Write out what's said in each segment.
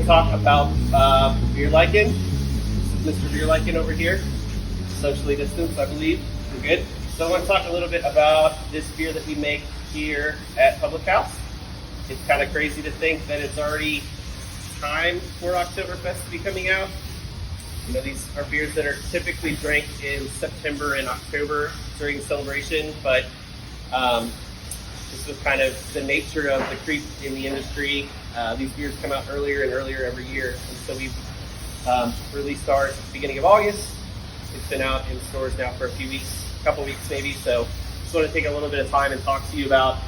talk about Bierleichen. This is Mr. Bierleichen over here, socially distanced, I believe. We're good. So I want to talk a little bit about this beer that we make here at Public House. It's kind of crazy to think that it's already time for Oktoberfest to be coming out. You know, these are beers that are typically drank in September and October during celebration, but this was kind of the nature of the creep in the industry. These beers come out earlier and earlier every year, and so we've released ours at the beginning of August. It's been out in stores now for a few weeks, a couple weeks maybe, so just want to take a little bit of time and talk to you about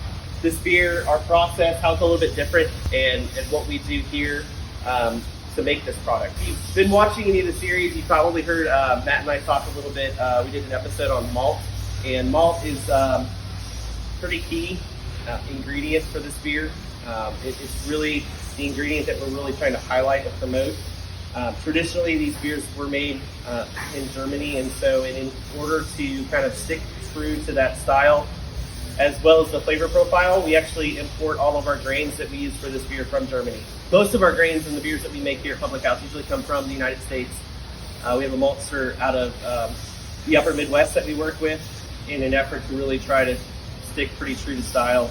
this beer, our process, how it's a little bit different, and what we do here to make this product. If you've been watching any of the series, you probably heard Matt and I talk a little bit. We did an episode on malt, and malt is pretty key ingredient for this beer. It's really the ingredient that we're really trying to highlight and promote. Traditionally, these beers were made in Germany, and so in order to kind of stick true to that style, as well as the flavor profile, we actually import all of our grains that we use for this beer from Germany. Most of our grains in the beers that we make here at Public House usually come from the United States. We have a maltster out of the upper Midwest that we work with in an effort to really try to stick pretty true to style.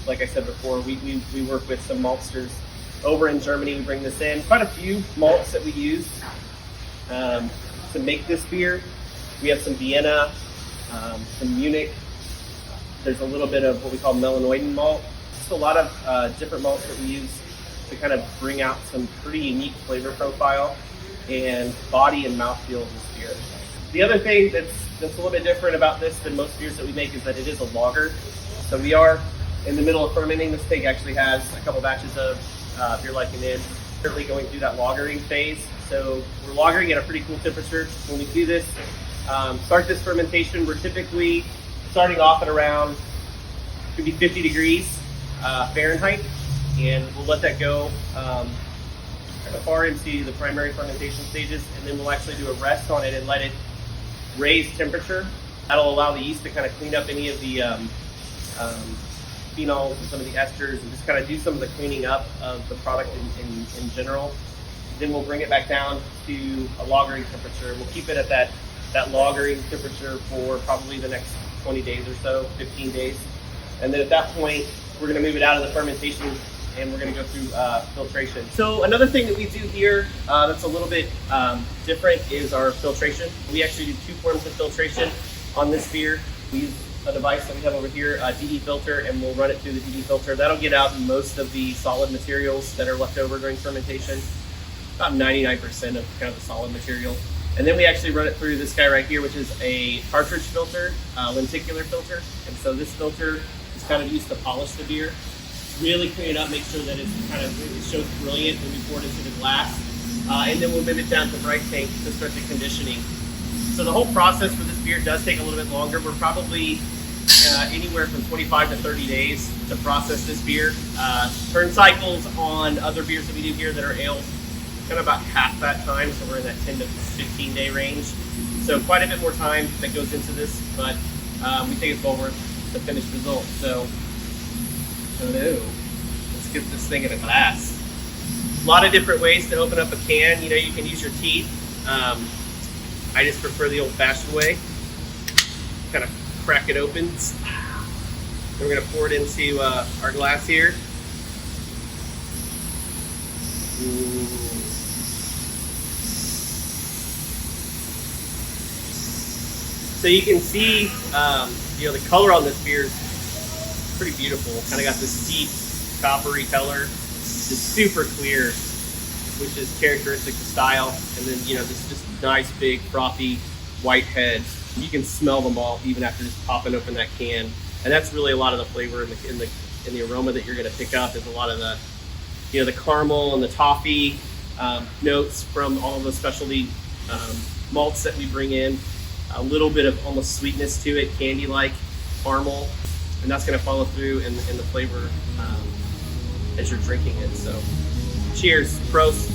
Like I said before, we work with some maltsters over in Germany. We bring this in. Quite a few malts that we use to make this beer. We have some Vienna, some Munich. There's a little bit of what we call Melanoidin malt. Just a lot of different malts that we use to kind of bring out some pretty unique flavor profile and body and mouthfeel of this beer. The other thing that's a little bit different about this than most beers that we make is that it is a lager. So we are in the middle of fermenting. This pig actually has a couple batches of Bierleichen in, currently going through that lagering phase. So we're lagering at a pretty cool temperature. When we do this, start this fermentation, we're typically starting off at around, could be 50 degrees Fahrenheit, and we'll let that go kind of far into the primary fermentation stages, and then we'll actually do a rest on it and let it raise temperature. That'll allow the yeast to kind of clean up any of the phenols and some of the esters and just kind of do some of the cleaning up of the product in general. Then we'll bring it back down to a lagering temperature. We'll keep it at that lagering temperature for probably the next 20 days or so, 15 days. And then at that point, we're going to move it out of the fermentation and we're going to go through filtration. So another thing that we do here that's a little bit different is our filtration. We actually do two forms of filtration on this beer. We use a device that we have over here, a DE filter, and we'll run it through the DE filter. That'll get out most of the solid materials that are left over during fermentation, about 99% of kind of the solid material. And then we actually run it through this guy right here, which is a cartridge filter, lenticular filter. And so this filter is kind of used to polish the beer, really clean it up, make sure that it shows brilliant when we pour it into the glass. And then we'll move it down to bright tank to start the conditioning. So the whole process for this beer does take a little bit longer. We're probably anywhere from 25 to 30 days to process this beer. Turn cycles on other beers that we do here that are ales, kind of about half that time, so we're in that 10 to 15 day range. So quite a bit more time that goes into this, but we think it's well worth the finished result. So, let's get this thing in a glass. A lot of different ways to open up a can. You know, you can use your teeth. I just prefer the old-fashioned way. Kind of crack it open. And we're going to pour it into our glass here. Ooh. So you can see, you know, the color on this beer is pretty beautiful. Kind of got this deep coppery color, just super clear, which is characteristic of style. And then, you know, this just nice big frothy white head. You can smell the malt even after just popping open that can, and that's really a lot of the flavor in the aroma that you're going to pick up is a lot of the, you know, the caramel and the toffee notes from all of the specialty malts that we bring in. A little bit of almost sweetness to it, candy-like caramel, and that's going to follow through in the flavor as you're drinking it. So, cheers, Prost.